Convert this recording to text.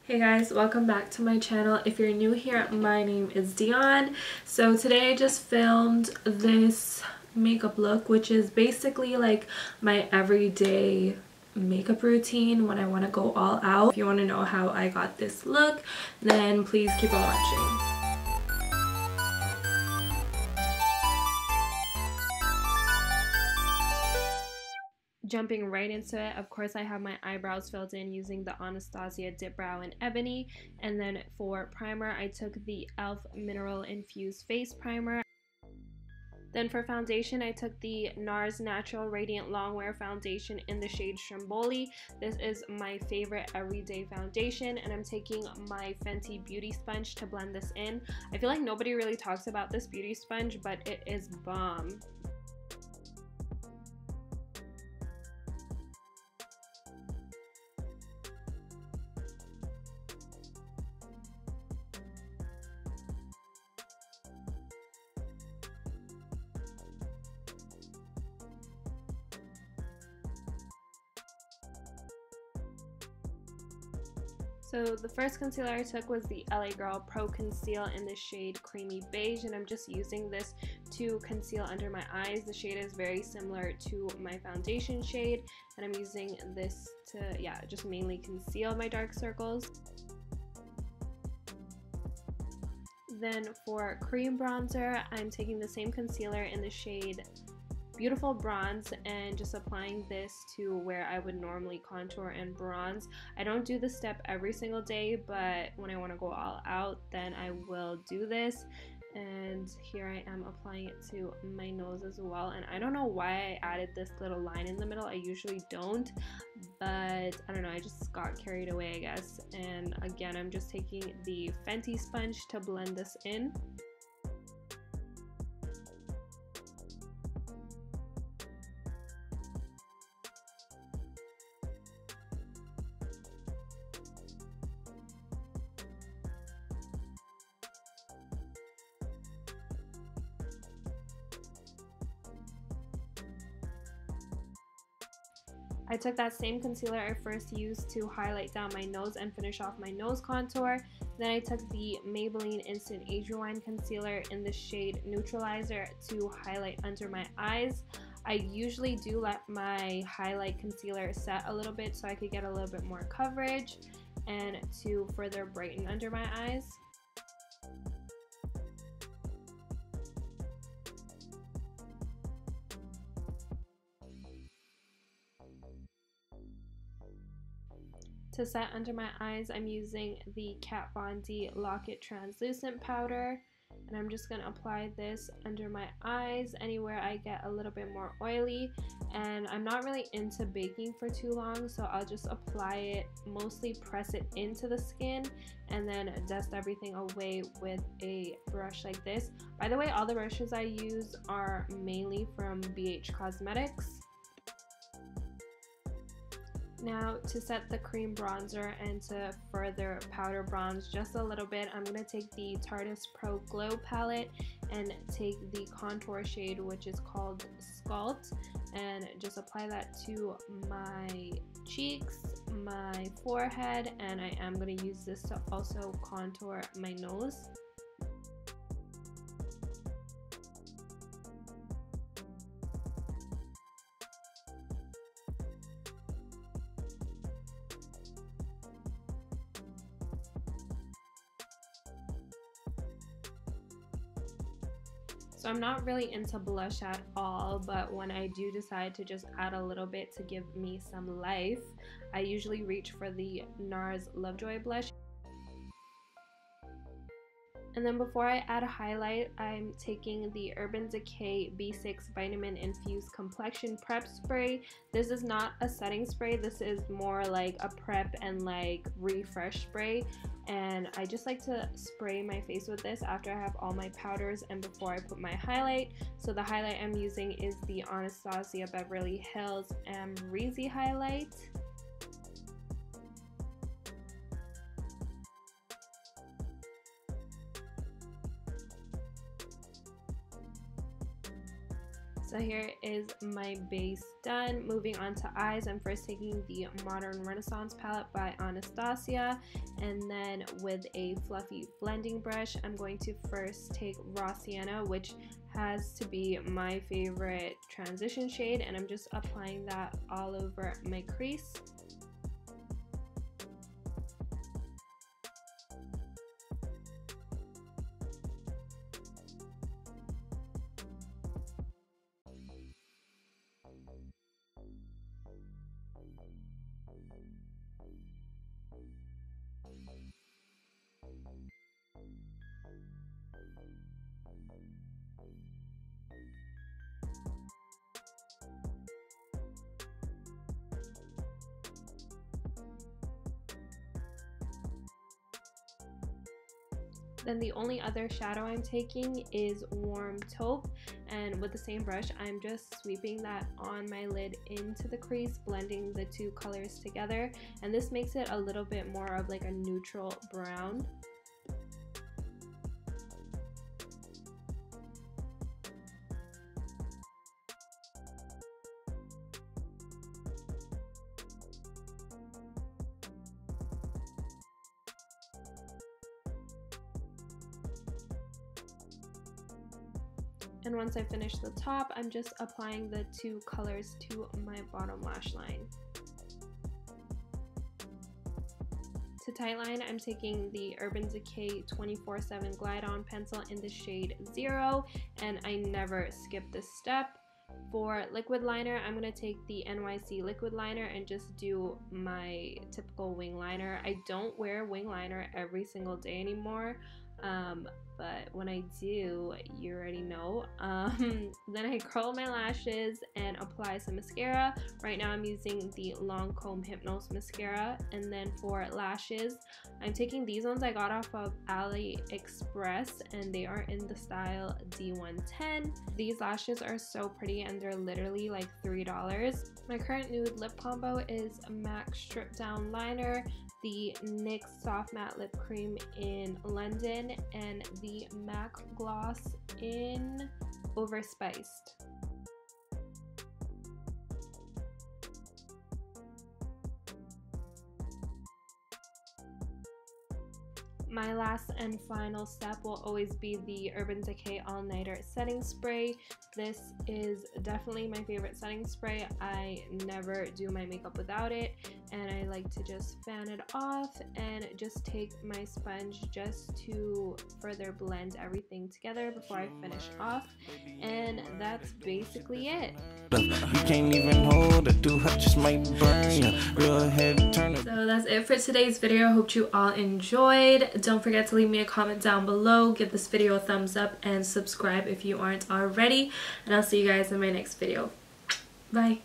Hey guys, welcome back to my channel. If you're new here, my name is Dione. So today I just filmed this makeup look, which is basically like my everyday makeup routine when I want to go all out. If you want to know how I got this look, then please keep on watching. Jumping right into it, of course I have my eyebrows filled in using the Anastasia Dip Brow in Ebony, and then for primer I took the e.l.f. Mineral Infused Face Primer. Then for foundation I took the NARS Natural Radiant Longwear Foundation in the shade Stromboli. This is my favorite everyday foundation, and I'm taking my Fenty Beauty Sponge to blend this in. I feel like nobody really talks about this beauty sponge, but it is bomb. So the first concealer I took was the LA Girl Pro Conceal in the shade Creamy Beige, and I'm just using this to conceal under my eyes. The shade is very similar to my foundation shade, and I'm using this to, just mainly conceal my dark circles. Then for cream bronzer, I'm taking the same concealer in the shade Beautiful Bronze and just applying this to where I would normally contour and bronze. I don't do this step every single day, but when I want to go all out, then I will do this. And here I am applying it to my nose as well. And I don't know why I added this little line in the middle. I usually don't, but I don't know, I just got carried away, I guess. And again, I'm just taking the Fenty sponge to blend this in. I took that same concealer I first used to highlight down my nose and finish off my nose contour. Then I took the Maybelline Instant Age Rewind Concealer in the shade Neutralizer to highlight under my eyes. I usually do let my highlight concealer set a little bit so I could get a little bit more coverage and to further brighten under my eyes. To set under my eyes, I'm using the Kat Von D Lock It Translucent Powder, and I'm just going to apply this under my eyes anywhere I get a little bit more oily. And I'm not really into baking for too long, so I'll just apply it, mostly press it into the skin, and then dust everything away with a brush like this. By the way, all the brushes I use are mainly from BH Cosmetics. Now to set the cream bronzer and to further powder bronze just a little bit, I'm going to take the Tarte's Pro Glow palette and take the contour shade, which is called Sculpt, and just apply that to my cheeks, my forehead, and I am going to use this to also contour my nose. So I'm not really into blush at all, but when I do decide to just add a little bit to give me some life, I usually reach for the NARS Lovejoy blush. And then before I add a highlight, I'm taking the Urban Decay B6 Vitamin Infused Complexion Prep Spray. This is not a setting spray, this is more like a prep and like refresh spray. And I just like to spray my face with this after I have all my powders and before I put my highlight. So the highlight I'm using is the Anastasia Beverly Hills Breezy highlight. So So here is my base done. Moving on to eyes, I'm first taking the Modern Renaissance palette by Anastasia, and then with a fluffy blending brush, I'm going to first take Raw Sienna, which has to be my favorite transition shade, and I'm just applying that all over my crease. Then the only other shadow I'm taking is Warm Taupe, and with the same brush I'm just sweeping that on my lid into the crease, blending the two colors together, and this makes it a little bit more of like a neutral brown. And once I finish the top, I'm just applying the two colors to my bottom lash line. To tightline, I'm taking the Urban Decay 24/7 Glide On pencil in the shade 0, and I never skip this step. For liquid liner, I'm going to take the NYC liquid liner and just do my typical wing liner. I don't wear wing liner every single day anymore, but when I do, you already know. Then I curl my lashes and apply some mascara. Right now I'm using the Lancome Hypnose mascara. And then for lashes, I'm taking these ones I got off of AliExpress, and they are in the style D110. These lashes are so pretty, and they're literally like $3. My current nude lip combo is MAC Strip Down Liner, the NYX Soft Matte Lip Cream in London, and the MAC Gloss in Overspiced. My last and final step will always be the Urban Decay All Nighter Setting Spray. This is definitely my favorite setting spray. I never do my makeup without it, and I like to just fan it off and just take my sponge just to further blend everything together before I finish off, and that's basically it. You can't even hold it, too hot, just might burn you. Real head turn. So that's it for today's video. Hope you all enjoyed. Don't forget to leave me a comment down below, give this video a thumbs up, and subscribe if you aren't already, and I'll see you guys in my next video. Bye.